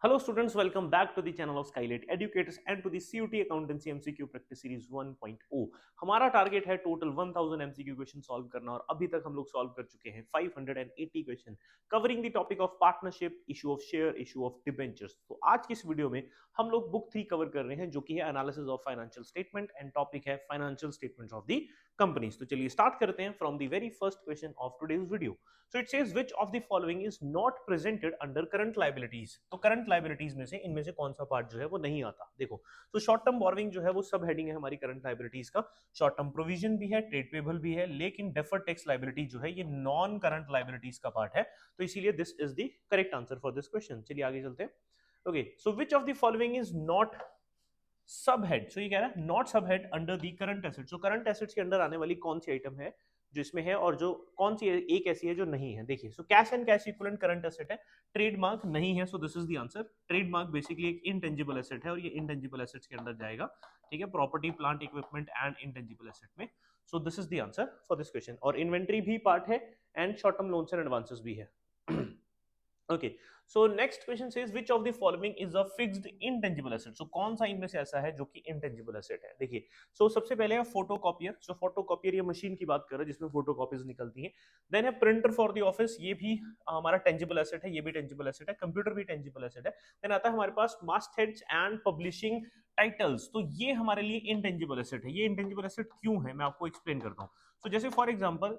Hello students, welcome back to the channel of Skylight Educators and to the CUT Accountancy MCQ Practice Series 1.0। हमारा target है total 1000 MCQ question solve करना और अभी तक हम लोग सॉल्व कर चुके हैं 580 question covering the topic of partnership, issue of share, issue of debentures. तो आज की इस वीडियो में हम लोग बुक 3 कवर कर रहे हैं जो कि है analysis of financial statement and topic है financial statements of the companies. तो चलिए स्टार्ट करते हैं from the very first question of today's video. So it says which of the following is not presented under current liabilities। तो current liabilities में से इनमें से कौन सा पार्ट जो है वो नहीं आता। देखो तो शॉर्ट टर्म बोरोइंग जो है वो सब हेडिंग है हमारी करंट लाइबिलिटीज का। शॉर्ट टर्म प्रोविजन भी है, ट्रेड पेबल भी है, लेकिन डेफर्ड टैक्स लाइबिलिटी जो है ये नॉन करंट लाइबिलिटीज का पार्ट है। तो इसीलिए this is the correct answer for this question. चलिए आगे चलते हैं। Okay, so which of the following is not सब हेड। सो ये कह रहा है नॉट सब head under the current assets. So current assets के अंडर आने वाली कौन सी आइटम है जो इसमें है और जो कौन सी एक ऐसी है जो नहीं है। देखिए so cash and cash equivalent current asset है, ट्रेडमार्क नहीं है। So this is the answer. Trademark basically एक इनटेंजिबल एसेट है और ये इनटेंजिबल एसेट्स के अंदर जाएगा। ठीक है, property, plant, equipment and intangible asset में। So this is the answer for this question. और इन्वेंट्री भी पार्ट है and short term loans and advances भी है। Okay, so next question says which of the following is a fixed intangible asset. So कौन सा इनमें से ऐसा है जो कि इनटेंजिबल एसेट है। देखिए सो सबसे पहले है फोटोकॉपियर। सो फोटोकॉपियर ये मशीन की बात कर रहा है जिसमें फोटोकॉपीज निकलती हैं। देन है प्रिंटर फॉर द ऑफिस, ये भी हमारा टेंजिबल एसेट है, ये भी टेंजिबल एसेट है। कंप्यूटर भी टेंजिबल एसेट है। देन आता है हमारे पास मास्ट हेड्स एंड पब्लिशिंग टाइटल्स। तो ये हमारे लिए इनटेंजिबल एसेट है। ये इनटेंजिबल एसेट क्यों है मैं आपको एक्सप्लेन करता हूँ। तो जैसे फॉर एग्जांपल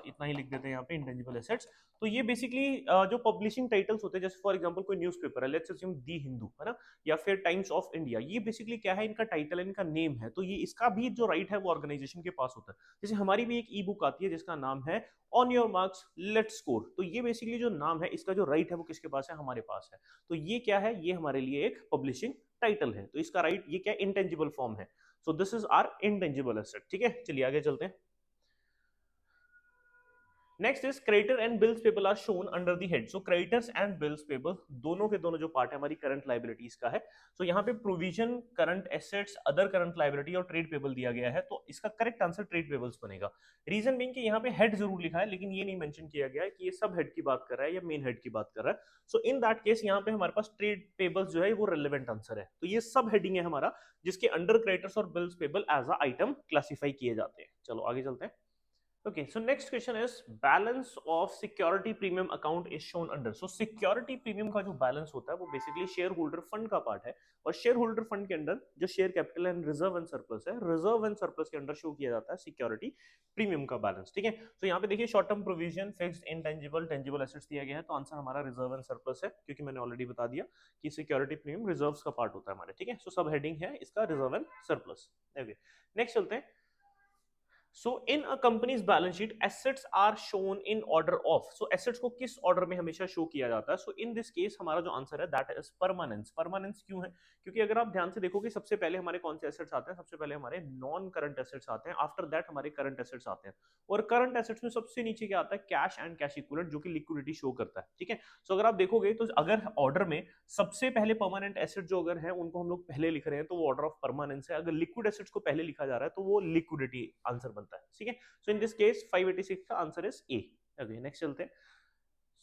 इतना ही लिख देते हैं यहाँ पे इंटेंजिबल एसेट्स। तो ये बेसिकली जो पब्लिशिंग टाइटल्स होते हैं, जैसे फॉर एग्जांपल कोई न्यूज़पेपर है, लेट्स अज्यूम दी हिंदू है ना, या फिर टाइम्स ऑफ इंडिया, ये बेसिकली क्या है, इनका टाइटल है, इनका नेम है। तो ये इसका भी जो राइट है वो ऑर्गेनाइजेशन के पास होता है। जैसे हमारी भी एक ई बुक आती है जिसका नाम है on your marks let's score. तो ये बेसिकली जो नाम है इसका जो राइट है वो किसके पास है, हमारे पास है। तो ये क्या है, ये हमारे लिए एक पब्लिशिंग टाइटल है। तो इसका राइट ये क्या इंटेंजिबल फॉर्म है। So this is our intangible asset. ठीक है, चलिए आगे चलते हैं। Next is creditor and bills payable are shown under the head. So creditors and bills payable दोनों के दोनों जो पार्ट है हमारी करंट लाइबिलिटीज का है। सो यहाँ पे provision, current assets, other current liability और ट्रेड पेबल दिया गया है। तो इसका करेक्ट आंसर ट्रेड पेबल्स बनेगा। रीजन बीइंग कि यहाँ पे हेड जरूर लिखा है लेकिन ये नहीं मेंशन किया गया है कि ये सब हेड की बात कर रहा है या मेन हेड की बात कर रहा है। सो इन दैट केस यहाँ पे हमारे पास ट्रेड पेबल्स जो है वो रेलेवेंट आंसर है। तो ये सब हेडिंग है हमारा जिसके अंडर क्रेडिटर्स और bills payable as a item classify किए जाते हैं। चलो आगे चलते हैं। Okay, so next question is balance of security premium account is shown under। So security premium का जो balance होता है वो basically शेयर होल्डर फंड का पार्ट है और शेयर होल्डर फंड के अंदर जो share capital and reserve and surplus है, रिजर्व एंड सरप्लस के अंदर शो किया जाता है सिक्योरिटी प्रीमियम का बैलेंस। ठीक है, तो यहाँ पे देखिए short term provision, fixed, intangible, tangible assets दिया गया है। तो आंसर हमारा रिजर्व एंड सरप्लस है क्योंकि मैंने ऑलरेडी बता दिया कि सिक्योरिटी प्रीमियम रिजर्व्स का पार्ट होता है हमारे। ठीक है, सो सब हेडिंग है इसका reserve and surplus. Okay, next चलते हैं। So in a company's balance sheet, assets are shown in order of। So assets को किस ऑर्डर में हमेशा शो किया जाता है। So in this case हमारा जो आंसर है that is permanence। permanence क्यों है, क्योंकि अगर आप ध्यान से देखोगे सबसे पहले हमारे कौन से एसेट्स आते हैं, सबसे पहले हमारे नॉन करंट एसेट्स आते हैं, आफ्टर दैट हमारे करंट एसेट्स आते हैं। और करंट एसेट्स में सबसे नीचे क्या आता है, कैश एंड कैश इक्विवेलेंट, जो कि लिक्विडिटी शो करता है। ठीक है, सो अगर आप देखोगे तो अगर ऑर्डर में सबसे पहले परमानेंट एसेट जो अगर है उनको हम लोग पहले लिख रहे हैं तो वो ऑर्डर ऑफ परमानेंस है। अगर लिक्विड एसेट्स को पहले लिखा जा रहा है तो वो लिक्विडिटी आंसर बनता है। ठीक है, सो इन दिस केस 586 का answer is A. Okay, next चलते हैं।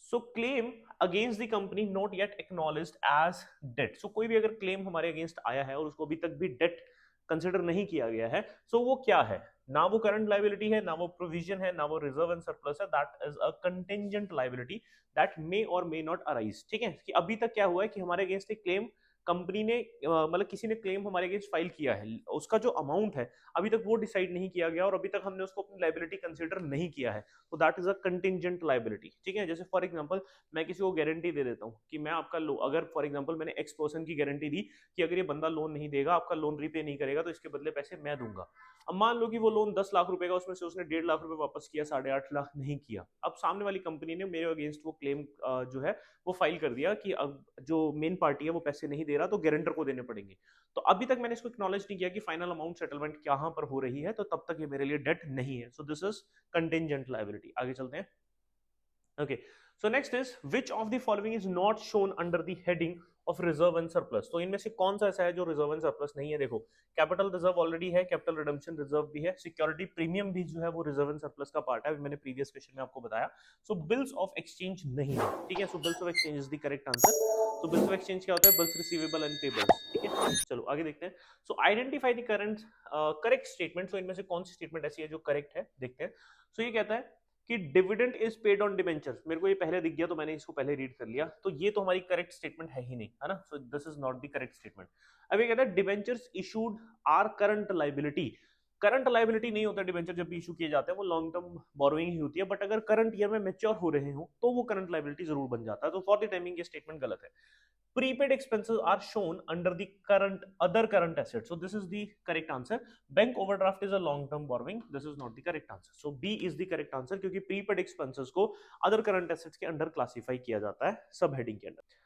So claim against the company not yet acknowledged as debt. So कोई भी अगर क्लेम हमारे अगेंस्ट आया है और उसको अभी तक भी डेट कंसिडर नहीं किया गया है, सो वो क्या है, ना वो करंट लाइबिलिटी है, ना वो प्रोविजन है, ना वो रिजर्व एंड सरप्लस है। That is a contingent liability that may और मे नॉट अराइज। ठीक है, कि अभी तक क्या हुआ है कि हमारे अगेंस्ट एक क्लेम कंपनी ने मतलब किसी ने क्लेम हमारे अगेंस्ट फाइल किया है, उसका जो अमाउंट है अभी तक वो डिसाइड नहीं किया गया और अभी तक हमने उसको अपनी लाइबिलिटी कंसीडर नहीं किया है। तो that is a contingent liability. ठीक है, जैसे फॉर एग्जांपल मैं किसी को गारंटी दे देता हूँ कि मैं आपका अगर फॉर एग्जांपल मैंने एक्स पर्सन की गारंटी दी कि अगर ये बंदा लोन नहीं देगा, आपका लोन रिपे नहीं करेगा, तो इसके बदले पैसे मैं दूंगा। अब मान लो कि वो लोन 10 लाख रुपए का, उसमें से उसने 1.5 लाख रुपए वापस किया, 8.5 लाख नहीं किया। अब सामने वाली कंपनी ने मेरे अगेंस्ट वो क्लेम जो है वो फाइल कर दिया कि अब जो मेन पार्टी है वो पैसे नहीं दे रहा तो गारंटर को देने पड़ेंगे। तो अभी तक मैंने इसको एक्नॉलेज नहीं किया कि फाइनल अमाउंट सेटलमेंट कहां पर हो रही है, तो तब तक ये मेरे लिए डेट नहीं है। So this is contingent liability. आगे चलते हैं। Okay, so next is which of the following is not shown under the heading of reserve and surplus. तो इनमें से कौन सा ऐसा है जो रिजर्व एंड सरप्लस नहीं है? देखो, कैपिटल रिजर्व ऑलरेडी है, कैपिटल रिडम्पशन रिजर्व भी है, सिक्योरिटी प्रीमियम भी जो है वो रिजर्व एंड सरप्लस का पार्ट है, अभी मैंने प्रीवियस क्वेश्चन में आपको बताया। सो बिल्स ऑफ एक्सचेंज नहीं है, ठीक है। So bills of exchange is the correct answer. तो बिल्स ऑफ एक्सचेंज क्या होता है? बिल्स रिसीवेबल एंड पेबल्स, ठीक है। चलो आगे देखते हैं। So identify the current correct statement. So इनमें से कौन सी स्टेटमेंट ऐसी है जो करेक्ट है, देखते हैं। सो ये कहता है कि dividend is paid on debentures. मेरे को ये पहले दिख गया तो मैंने इसको पहले रीड कर लिया, तो ये तो हमारी करेक्ट स्टेटमेंट है ही नहीं, है ना। So this is not the correct statement. अब ये कहता है debentures issued are current liability. Current liability नहीं होता डिबेंचर जब भी इशू किए जाते हैं, वो लॉन्ग टर्म बोरोइंग ही होती है, बट अगर करंट ईयर में मैच्योर हो रहे हो तो वो करंट लाइबिलिटी जरूर बन जाता है। तो फॉर द टाइमिंग ये स्टेटमेंट गलत है। Prepaid expenses are shown under the current other current assets. So this is the correct answer. Bank overdraft is a long term borrowing. This is not the correct answer. So B is the correct answer क्योंकि prepaid expenses को other current assets के under classify किया जाता है सब heading के under.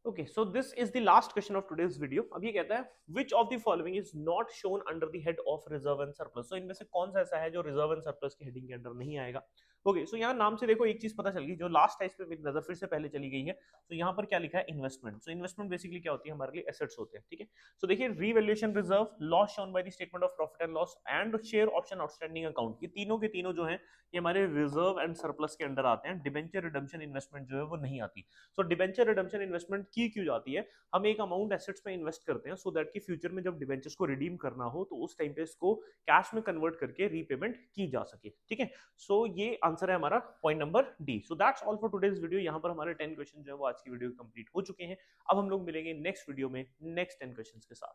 Okay, so this is the last question of today's video. अब ये कहता है which of the following is not shown under the head of reserve and surplus. So इनमें से कौन सा ऐसा है जो reserve and surplus की हेडिंग के अंडर नहीं आएगा? ओके, सो यहाँ नाम से देखो एक चीज पता चल गई, जो लास्ट टाइप पे मेरी नजर फिर से पहले चली गई है। तो यहाँ पर क्या लिखा है? इन्वेस्टमेंट। सो इन्वेस्टमेंट बेसिकली क्या होती है? हमारे लिए एसेट्स होते हैं, ठीक है। सो देखिए, revaluation reserve, loss shown by the statement of profit and loss and share option outstanding account, ये तीनों के तीनों जो है ये हमारे रिजर्व एंड सरप्लस के अंडर आते हैं। डिबेंचर रिडम्पशन इन्वेस्टमेंट जो है वो नहीं आती। सो डिबेंचर रिडम्पशन इन्वेस्टमेंट की क्यों जाती है? हम एक अमाउंट एसेट्स में इन्वेस्ट करते हैं सो दैट कि फ्यूचर में जब डिबेंचर्स को रिडीम करना हो तो उस टाइम पे इसको कैश में कन्वर्ट करके रीपेमेंट की जा सके, ठीक है। सो ये आंसर है हमारा point number D. So that's all for today's video. यहाँ पर हमारे 10 क्वेश्चन जो है वो आज की वीडियो कंप्लीट हो चुके हैं। अब हम लोग मिलेंगे नेक्स्ट वीडियो में नेक्स्ट 10 क्वेश्चन के साथ।